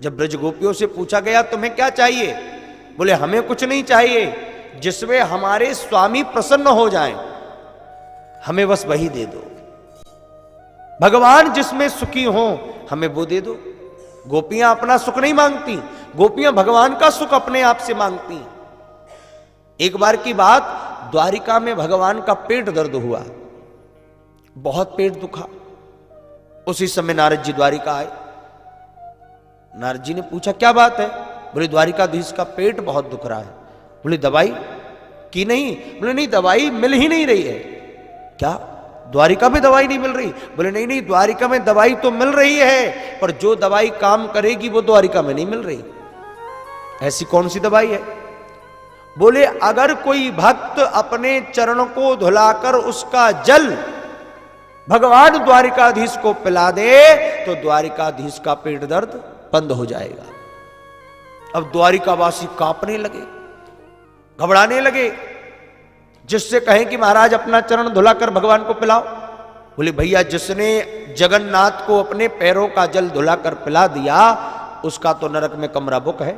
जब ब्रज गोपियों से पूछा गया तुम्हें क्या चाहिए, बोले हमें कुछ नहीं चाहिए, जिसमें हमारे स्वामी प्रसन्न हो जाएं, हमें बस वही दे दो। भगवान जिसमें सुखी हो हमें वो दे दो। गोपियां अपना सुख नहीं मांगती, गोपियां भगवान का सुख अपने आप से मांगती। एक बार की बात, द्वारिका में भगवान का पेट दर्द हुआ, बहुत पेट दुखा। उसी समय नारद जी द्वारिका आए। नारद जी ने पूछा क्या बात है, बोले द्वारिकाधीश का पेट बहुत दुख रहा है। बोले दवाई की नहीं, बोले नहीं दवाई मिल ही नहीं रही है। क्या द्वारिका में दवाई नहीं मिल रही? बोले नहीं नहीं, द्वारिका में दवाई तो मिल रही है, पर जो दवाई काम करेगी वो द्वारिका में नहीं मिल रही। ऐसी कौन सी दवाई है? बोले अगर कोई भक्त अपने चरण को धुलाकर उसका जल भगवान द्वारिकाधीश को पिला दे तो द्वारिकाधीश का पेट दर्द बंद हो जाएगा। अब द्वारिकावासी कांपने लगे, घबराने लगे। जिससे कहें कि महाराज अपना चरण धुलाकर भगवान को पिलाओ, बोले भैया जिसने जगन्नाथ को अपने पैरों का जल धुलाकर पिला दिया उसका तो नरक में कमरा बुक है,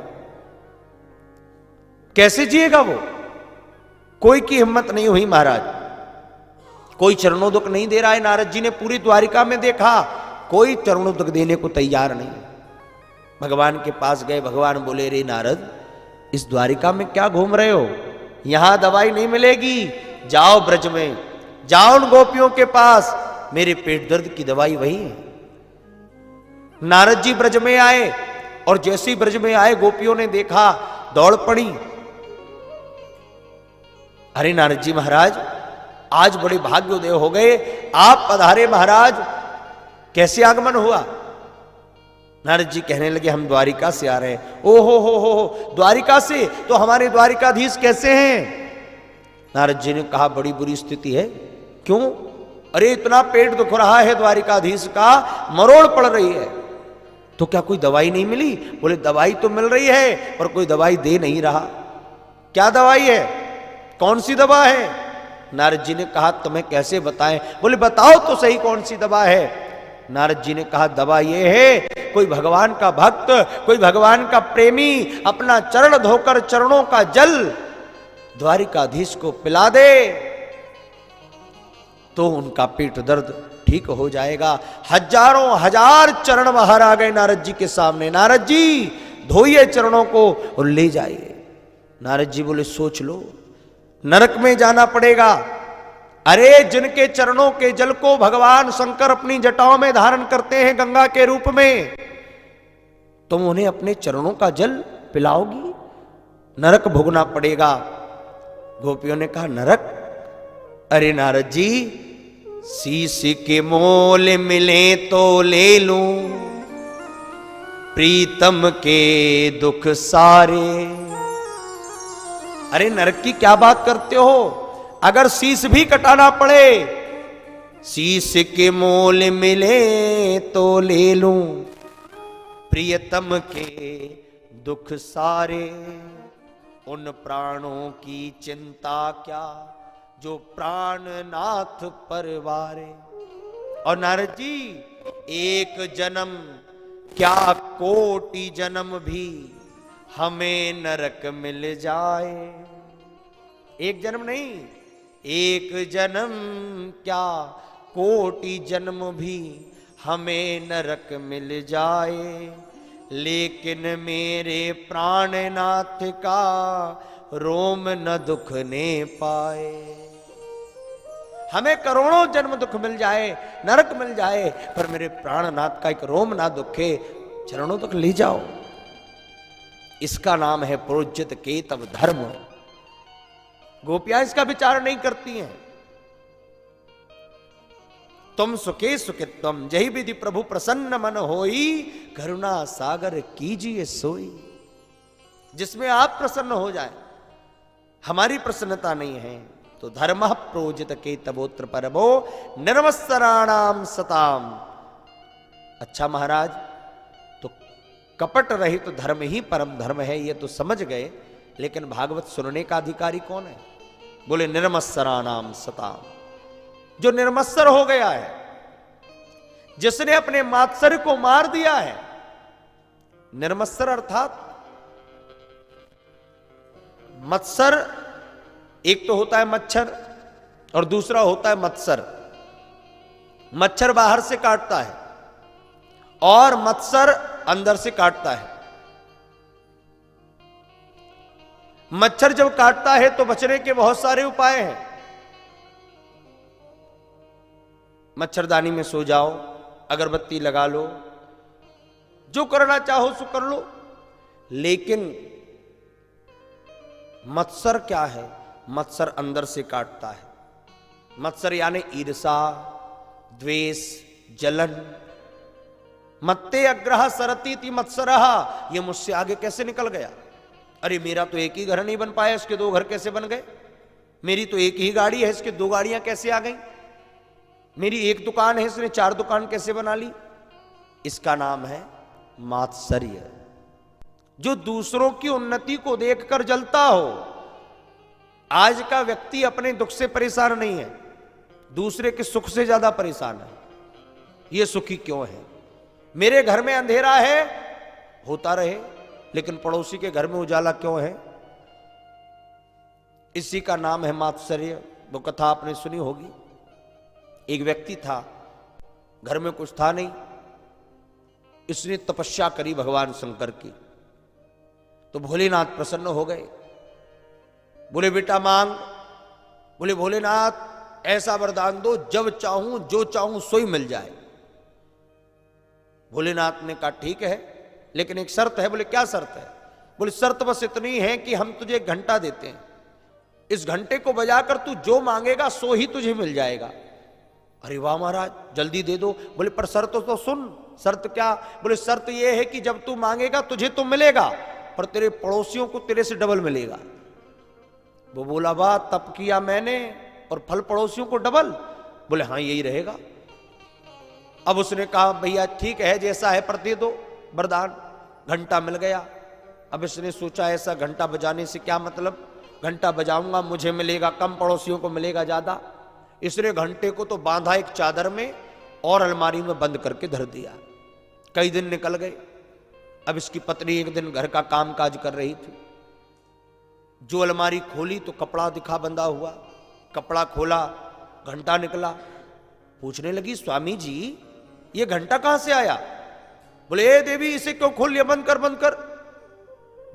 कैसे जिएगा वो? कोई की हिम्मत नहीं हुई महाराज, कोई चरणोदक नहीं दे रहा है। नारद जी ने पूरी द्वारिका में देखा, कोई चरणोदक देने को तैयार नहीं। भगवान के पास गए, भगवान बोले रे नारद, इस द्वारिका में क्या घूम रहे हो? यहां दवाई नहीं मिलेगी, जाओ ब्रज में, जाओ उन गोपियों के पास, मेरे पेट दर्द की दवाई वही है। नारद जी ब्रज में आए और जैसे ही ब्रज में आए गोपियों ने देखा, दौड़ पड़ी। अरे नारद जी महाराज, आज बड़े भाग्योदय हो गए, आप पधारे महाराज, कैसे आगमन हुआ? नारद जी कहने लगे हम द्वारिका से आ रहे हैं। ओ हो, द्वारिका से? तो हमारे द्वारिकाधीश कैसे हैं? नारद जी ने कहा बड़ी बुरी स्थिति है। क्यों? अरे इतना पेट दुख रहा है द्वारिकाधीश का, मरोड़ पड़ रही है। तो क्या कोई दवाई नहीं मिली? बोले दवाई तो मिल रही है पर कोई दवाई दे नहीं रहा। क्या दवाई है? कौन सी दवा है? नारद जी ने कहा तुम्हें कैसे बताएं? बोले बताओ तो सही कौन सी दवा है। नारद जी ने कहा दवा ये है, कोई भगवान का भक्त, कोई भगवान का प्रेमी अपना चरण धोकर चरणों का जल द्वारिकाधीश को पिला दे तो उनका पेट दर्द ठीक हो जाएगा। हजारों हजार चरण बाहर आ गए नारद जी के सामने। नारद जी धोइए चरणों को और ले जाइए। नारद जी बोले सोच लो, नरक में जाना पड़ेगा। अरे जिनके चरणों के जल को भगवान शंकर अपनी जटाओं में धारण करते हैं गंगा के रूप में, तुम उन्हें अपने चरणों का जल पिलाओगी? नरक भोगना पड़ेगा। गोपियों ने कहा नरक? अरे नारद जी, शीश के मोल मिले तो ले लूं, प्रीतम के दुख सारे। अरे नरक की क्या बात करते हो? अगर शीश भी कटाना पड़े, शीश के मोल मिले तो ले लूं, प्रियतम के दुख सारे। उन प्राणों की चिंता क्या जो प्राणनाथ परवारे। और नारद जी, एक जन्म क्या कोटि जन्म भी हमें नरक मिल जाए। एक जन्म नहीं, एक जन्म क्या कोटि जन्म भी हमें नरक मिल जाए, लेकिन मेरे प्राणनाथ का रोम न दुखने पाए। हमें करोड़ों जन्म दुख मिल जाए, नरक मिल जाए, पर मेरे प्राणनाथ का एक रोम ना दुखे, चरणों तक ले जाओ। इसका नाम है प्रोज्जित केतव धर्म। गोपियां इसका विचार नहीं करती हैं। तुम सुखे सुखित्वम जही विधि प्रभु प्रसन्न मन होई, करुणा सागर कीजिए सोई। जिसमें आप प्रसन्न हो जाए, हमारी प्रसन्नता नहीं है तो धर्म प्रोजित केतवोत्र परमो निर्वत्सराणाम सताम। अच्छा महाराज, तो कपट रहित तो धर्म ही परम धर्म है, ये तो समझ गए, लेकिन भागवत सुनने का अधिकारी कौन है? बोले निर्मत्सराणाम सताम। जो निर्मत्सर हो गया है, जिसने अपने मात्सर्य को मार दिया है, निर्मत्सर अर्थात मत्सर, एक तो होता है मच्छर और दूसरा होता है मत्सर। मच्छर बाहर से काटता है और मत्सर अंदर से काटता है। मच्छर जब काटता है तो बचने के बहुत सारे उपाय हैं। मच्छरदानी में सो जाओ, अगरबत्ती लगा लो, जो करना चाहो सो कर लो। लेकिन मत्सर क्या है? मत्सर अंदर से काटता है। मत्सर यानी ईर्षा, द्वेष, जलन। मत्ते अग्रह सरती थी मत्सरहा, ये मुझसे आगे कैसे निकल गया? अरे मेरा तो एक ही घर नहीं बन पाया, इसके दो घर कैसे बन गए? मेरी तो एक ही गाड़ी है, इसके दो गाड़ियां कैसे आ गई? मेरी एक दुकान है, इसने चार दुकान कैसे बना ली? इसका नाम है मात्सर्य। जो दूसरों की उन्नति को देखकर जलता हो। आज का व्यक्ति अपने दुख से परेशान नहीं है, दूसरे के सुख से ज्यादा परेशान है। ये सुखी क्यों है? मेरे घर में अंधेरा है, होता रहे, लेकिन पड़ोसी के घर में उजाला क्यों है? इसी का नाम है मात्सर्य। वो कथा आपने सुनी होगी। एक व्यक्ति था, घर में कुछ था नहीं, इसने तपस्या करी भगवान शंकर की। तो भोलेनाथ प्रसन्न हो गए। बोले बेटा मांग। बोले भोलेनाथ ऐसा वरदान दो जब चाहूं जो चाहूं सोई मिल जाए। भोलेनाथ ने कहा ठीक है, लेकिन एक शर्त है। बोले क्या शर्त है? बोले शर्त बस इतनी है कि हम तुझे एक घंटा देते हैं, इस घंटे को बजाकर तू जो मांगेगा सो ही तुझे मिल जाएगा। अरे वाह महाराज, जल्दी दे दो। बोले पर शर्त तो सुन। शर्त क्या? बोले शर्त यह है कि जब तू मांगेगा तुझे तो मिलेगा, पर तेरे पड़ोसियों को तेरे से डबल मिलेगा। वो बोला वाह, तप किया मैंने और फल पड़ोसियों को डबल। बोले हाँ यही रहेगा। अब उसने कहा भैया ठीक है, जैसा है पर दे दो वरदान। घंटा मिल गया। अब इसने सोचा ऐसा घंटा बजाने से क्या मतलब, घंटा बजाऊंगा मुझे मिलेगा कम, पड़ोसियों को मिलेगा ज्यादा। इसने घंटे को तो बांधा एक चादर में और अलमारी में बंद करके धर दिया। कई दिन निकल गए। अब इसकी पत्नी एक दिन घर का काम काज कर रही थी। जो अलमारी खोली तो कपड़ा दिखा बंधा हुआ। कपड़ा खोला, घंटा निकला। पूछने लगी स्वामी जी ये घंटा कहां से आया? बोले ए देवी इसे क्यों खोल लिया, बंद कर बंद कर।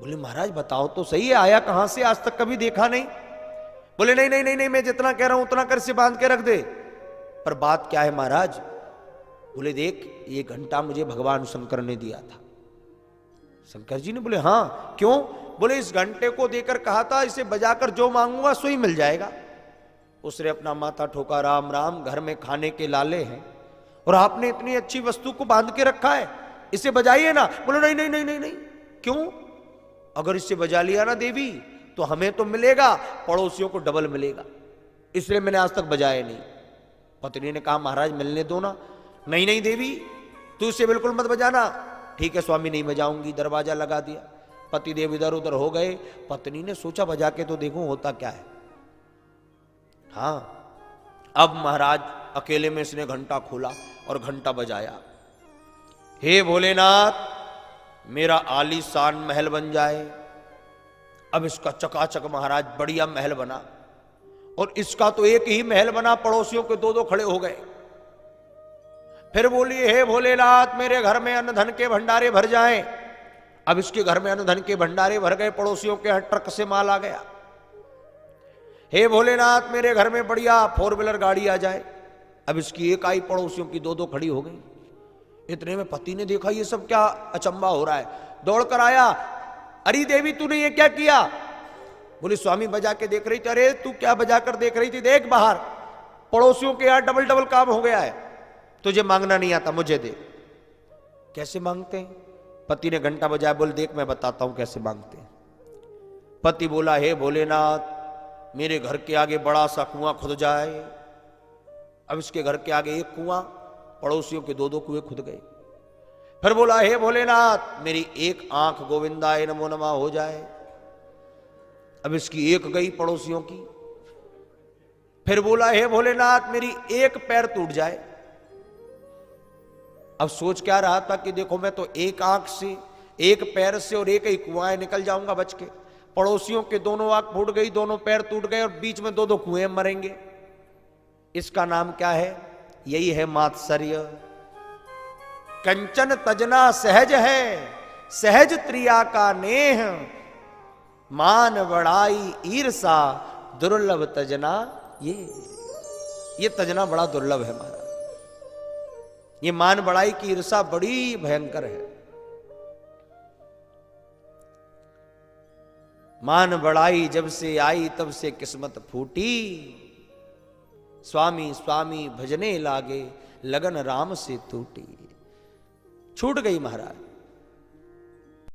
बोले महाराज बताओ तो सही है, आया कहां से, आज तक कभी देखा नहीं। बोले नहीं नहीं नहीं नहीं, मैं जितना कह रहा हूं उतना कर से बांध के रख दे। पर बात क्या है महाराज? बोले देख ये घंटा मुझे भगवान शंकर ने दिया था। शंकर जी ने बोले हाँ क्यों? बोले इस घंटे को देकर कहा था इसे बजाकर जो मांगूंगा सो ही मिल जाएगा। उसने अपना माथा ठोका, राम राम, घर में खाने के लाले हैं और आपने इतनी अच्छी वस्तु को बांध के रखा है, इसे बजाइए ना। बोले नहीं नहीं नहीं नहीं नहीं। क्यों? अगर इसे बजा लिया ना देवी तो हमें तो मिलेगा, पड़ोसियों को डबल मिलेगा, इसलिए मैंने आज तक बजाया नहीं। पत्नी ने कहा महाराज मिलने दो ना। नहीं नहीं देवी तू इसे बिल्कुल मत बजाना। ठीक है स्वामी नहीं बजाऊंगी। दरवाजा लगा दिया। पति देव इधर उधर हो गए। पत्नी ने सोचा बजा के तो देखूं होता क्या है। हाँ अब महाराज अकेले में इसने घंटा खोला और घंटा बजाया। हे भोलेनाथ मेरा आलीशान महल बन जाए। अब इसका चकाचक महाराज बढ़िया महल बना और इसका तो एक ही महल बना, पड़ोसियों के दो दो खड़े हो गए। फिर बोली हे भोलेनाथ मेरे घर में अन्न धन के भंडारे भर जाएं। अब इसके घर में अन्न धन के भंडारे भर गए, पड़ोसियों के ट्रक से माल आ गया। हे भोलेनाथ मेरे घर में बढ़िया 4 व्हीलर गाड़ी आ जाए। अब इसकी एक आई, पड़ोसियों की दो दो खड़ी हो गई। इतने में पति ने देखा ये सब क्या अचंबा हो रहा है, दौड़ कर आया। अरे देवी तूने ये क्या किया? बोली स्वामी बजा के देख रही थी। अरे तू क्या बजा कर देख रही थी? देख बाहर पड़ोसियों के यहाँ डबल डबल काम हो गया है, तुझे मांगना नहीं आता, मुझे दे। कैसे मांगते हैं? पति ने घंटा बजाया। बोले देख मैं बताता हूं कैसे मांगते हैं। पति बोला हे भोलेनाथ मेरे घर के आगे बड़ा सा कुआं खुद जाए। अब इसके घर के आगे एक कुआं, पड़ोसियों के दो दो कुएं खुद गए। फिर बोला हे भोलेनाथ मेरी एक आंख गोविंदाय नमो नमः हो जाए। अब इसकी एक गई पड़ोसियों की। फिर बोला हे भोलेनाथ मेरी एक पैर टूट जाए। अब सोच क्या रहा था कि देखो मैं तो एक आंख से एक पैर से और एक ही कुआं निकल जाऊंगा बच के। पड़ोसियों के दोनों आंख फूट गई, दोनों पैर टूट गए और बीच में दो दो कुएं मरेंगे। इसका नाम क्या है? यही है मात्सर्य। कंचन तजना सहज है, सहज त्रिया का नेह, मान बड़ाई ईर्षा दुर्लभ तजना। ये तजना बड़ा दुर्लभ है महाराज। ये मान बड़ाई की ईर्षा बड़ी भयंकर है। मान बड़ाई जब से आई तब से किस्मत फूटी, स्वामी स्वामी भजने लागे लगन राम से टूटी। छूट गई महाराज।